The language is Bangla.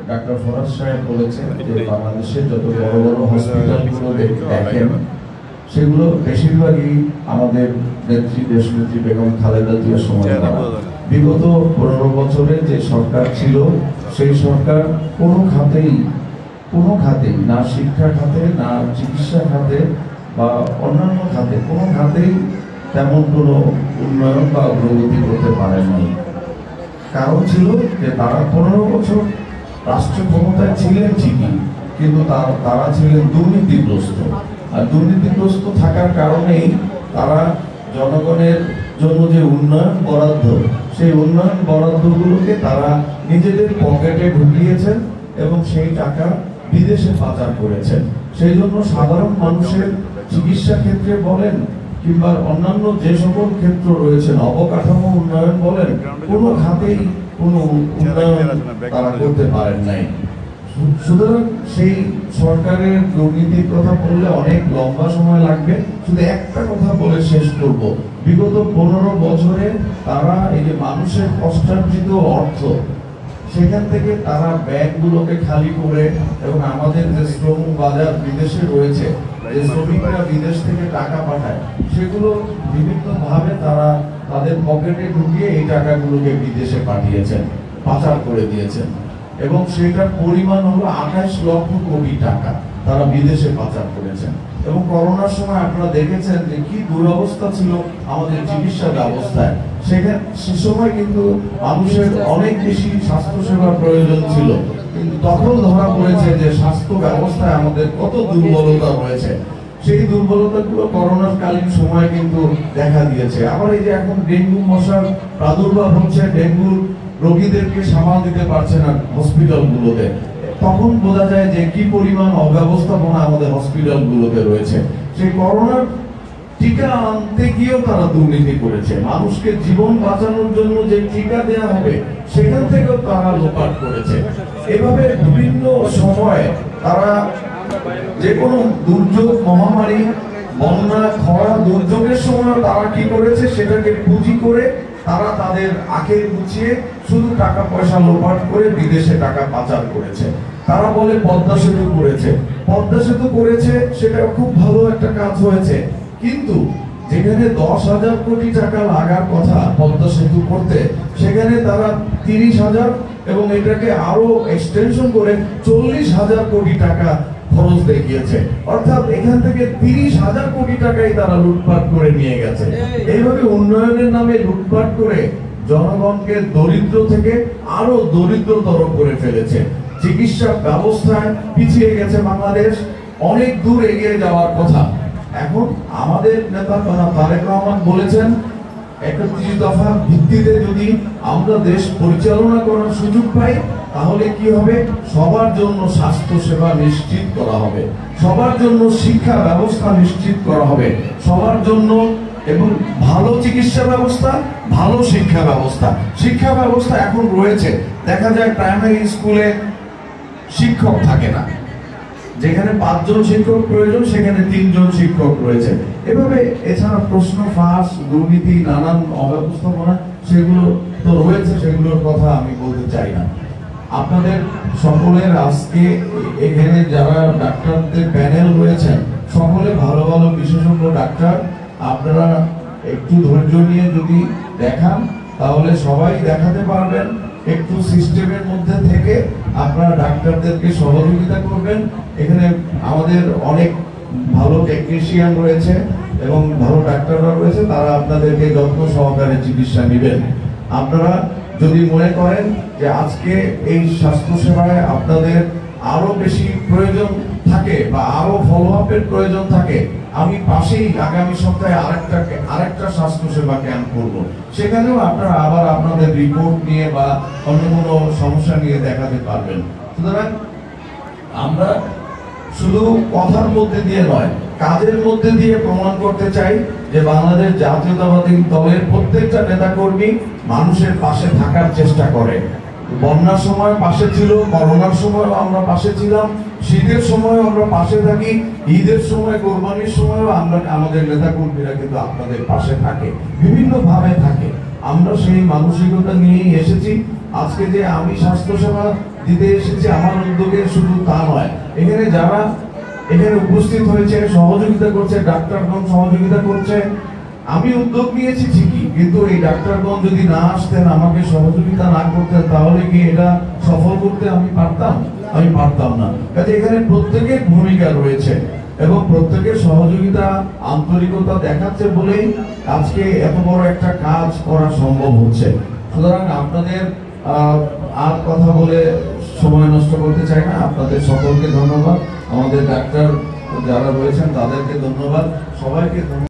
ডাক্তার ফরাজ সাহেব বলেছেন যে বাংলাদেশের যত বড় বড় হসপিটালগুলো দেখেন সেগুলো বেশিরভাগই আমাদের নেত্রী দেশনেত্রী বেগম খালেদা জিয়ার সময় বিগত 15 বছরে যে সরকার ছিল সেই সরকার কোনো খাতেই না শিক্ষা খাতে না চিকিৎসা খাতে বা অন্যান্য খাতে কোনো খাতেই তেমন কোনো উন্নয়ন বা অগ্রগতি করতে পারে নাই। কারণ ছিল যে তারা 15 বছর রাষ্ট্র ক্ষমতায় ছিলেন ঠিকই, কিন্তু তারা ছিলেন দুর্নীতিগ্রস্ত। আর দুর্নীতিগ্রস্ত থাকার কারণেই তারা জনগণের জন্য যে উন্নয়ন বরাদ্দ, সেই উন্নয়ন বরাদ্দগুলোকে তারা নিজেদের পকেটে ঢুকিয়েছেন এবং সেই টাকা বিদেশে পাচার করেছেন। সেই জন্য সাধারণ মানুষের চিকিৎসা ক্ষেত্রে বলেন কিংবা অন্যান্য যে সকল ক্ষেত্র রয়েছে, অবকাঠামো উন্নয়ন বলেন, কোনো খাতেই কোনো উন্নয়ন তারা করতে পারেন নাই। সুতরাং সেই সরকারের দুর্নীতির কথা বললে অনেক লম্বা সময় লাগবে। শুধু একটা কথা বলে শেষ করব, বিগত 15 বছরে তারা এই যে মানুষের কষ্টার্জিত অর্থ, সেখান থেকে তারা ব্যাংকগুলোকে খালি করে এবং আমাদের যে শ্রম বাজার বিদেশে রয়েছে, যে শ্রমিকরা বিদেশ থেকে টাকা পাঠায়, সেগুলো বিভিন্নভাবে তারা তাদের পকেটে ঢুকিয়ে এই টাকাগুলোকে বিদেশে পাঠিয়েছেন, পাচার করে দিয়েছেন এবং সেটার পরিমাণ হলো 28 লক্ষ কোটি টাকা তারা বিদেশে পাচার করেছেন। এবং করোনার সময় আপনারা দেখেছেন যে কি দুরবস্থা ছিল আমাদের চিকিৎসা ব্যবস্থায়। সে সময় কিন্তু মানুষের অনেক বেশি স্বাস্থ্য সেবার প্রয়োজন ছিল, কিন্তু তখন ধরা পড়েছে যে স্বাস্থ্য ব্যবস্থায় আমাদের কত দুর্বলতা রয়েছে। সেই দুর্বলতাগুলো করোনার কালীন সময় কিন্তু দেখা দিয়েছে। আবার এই যে এখন ডেঙ্গু মশার প্রাদুর্ভাব হচ্ছে, ডেঙ্গু রোগীদেরকে সামাল দিতে পারছে না হসপিটালগুলোতে, তখন বোঝা যায় যে কি পরিমাণ অব্যবস্থাপনা আমাদের হসপিটালগুলোতে রয়েছে। সেই করোনার টিকা আনতে গিয়েও তারা দুর্নীতি করেছে। মানুষকে জীবন বাঁচানোর জন্য যে টিকা দেওয়া হবে সেখান থেকেও তারা লোপাট করেছে। এভাবে বিভিন্ন সময়ে তারা যে কোনো দুর্যোগ, মহামারী, বন্যা, খরা, দুর্যোগের সময় তারা কি করেছে, সেটাকে পুঁজি করে তারা তাদের আখের গুছিয়ে শুধু টাকা পয়সা লোপাট করে বিদেশে টাকা পাচার করেছে। তারা বলে পদ্মা সেতু করেছে, পদ্মা সেতু করেছে, সেটা খুব ভালো একটা কাজ হয়েছে, কিন্তু যেখানে 10,000 কোটি টাকা লাগার কথা পদ্মা সেতু করতে, সেখানে তারা 30,000 এবং এটাকে আরো এক্সটেনশন করে 40,000 কোটি টাকা খরচ দেখিয়েছে। অর্থাৎ এখান থেকে 30,000 কোটি টাকাই তারা লুটপাট করে নিয়ে গেছে। এইভাবে উন্নয়নের নামে লুটপাট করে জনগণকে দরিদ্র থেকে আরো দরিদ্রতর করে ফেলেছে। চিকিৎসা ব্যবস্থায় পিছিয়ে গেছে বাংলাদেশ, অনেক দূর এগিয়ে যাওয়ার কথা। এখন আমাদের নেতা তারেক রহমান বলেছেন 31 দফার ভিত্তিতে যদি আমরা দেশ পরিচালনা করার সুযোগ পাই, তাহলে কি হবে, সবার জন্য স্বাস্থ্য সেবা নিশ্চিত করা হবে, সবার জন্য শিক্ষা ব্যবস্থা নিশ্চিত করা হবে, সবার জন্য এবং ভালো চিকিৎসা ব্যবস্থা, ভালো শিক্ষা ব্যবস্থা। শিক্ষা ব্যবস্থা এখন রয়েছে, দেখা যায় প্রাইমারি স্কুলে শিক্ষক থাকে না, যেখানে 5 জন শিক্ষক প্রয়োজন সেখানে 3 জন শিক্ষক রয়েছে। এভাবে এছাড়া প্রশ্ন ফাঁস, দুর্নীতি, নানান অব্যবস্থাপনা সেগুলো তো রয়েছে, সেগুলোর কথা আমি বলতে চাই না। আপনাদের সকলের আজকে এখানে যারা ডাক্তারদের প্যানেল রয়েছেন, সকলে ভালো ভালো বিশেষজ্ঞ ডাক্তার। আপনারা একটু ধৈর্য নিয়ে যদি দেখান তাহলে সবাই দেখাতে পারবেন। একটু সিস্টেমের মধ্যে থেকে আপনারা ডাক্তারদেরকে সহযোগিতা করবেন। এখানে আমাদের অনেক ভালো টেকনিশিয়ান রয়েছে এবং ভালো ডাক্তাররা রয়েছে, তারা আপনাদেরকে যত্ন সহকারে চিকিৎসা নেবেন। আপনারা যদি মনে করেন যে আজকে এই স্বাস্থ্য সেবায় আপনাদের আরো বেশি প্রয়োজন থাকে বা আরো ফলো আপের প্রয়োজন থাকে, আমি পাশেই আগামী সপ্তাহে আরেকটা স্বাস্থ্য সেবা ক্যাম্প করব। সেখানেও আপনারা আবার আপনাদের রিপোর্ট নিয়ে বা অন্য কোনো সমস্যা নিয়ে দেখাতে পারবেন। সুতরাং আমরা শুধু কথার মধ্যে দিয়ে নয়, কাজের মধ্যে দিয়ে প্রমাণ করতে চাই যে বাংলাদেশ জাতীয়তাবাদী দলের প্রত্যেকটা নেতাকর্মী মানুষের পাশে থাকার চেষ্টা করে। বন্যার সময় পাশে ছিল, করোনার সময় আমরা পাশে ছিলাম, শীতের সময় আমরা পাশে থাকি, ঈদের সময়, কোরবানির সময়ও আমরা আমাদের নেতাকর্মীরা কিন্তু আপনাদের পাশে থাকে, বিভিন্ন ভাবে থাকে। আমরা সেই মানসিকতা নিয়েই এসেছি। আজকে যে আমি স্বাস্থ্যসেবা দিতে এসেছি আমার উদ্যোগে শুধু তা নয়, এখানে যারা এখানে উপস্থিত হয়েছে সহযোগিতা করছে, ডাক্তারগণ সহযোগিতা করছে। আমি উদ্যোগ নিয়েছি ঠিকই, কিন্তু এই ডাক্তারগণ যদি না আসতেন, আমাকে সহযোগিতা না করতেন, তাহলে কি এটা সফল করতে আমি পারতাম? আমি পারতাম না। কাজে এখানে প্রত্যেকের ভূমিকা রয়েছে এবং প্রত্যেকের সহযোগিতা আন্তরিকতা দেখাচ্ছে বলেই আজকে এত বড় একটা কাজ করা সম্ভব হচ্ছে। সুতরাং আপনাদের আর কথা বলে সময় নষ্ট করতে চাই না। আপনাদের সকলকে ধন্যবাদ, আমাদের ডাক্তার যারা রয়েছেন তাদেরকে ধন্যবাদ, সবাইকে ধন্যবাদ।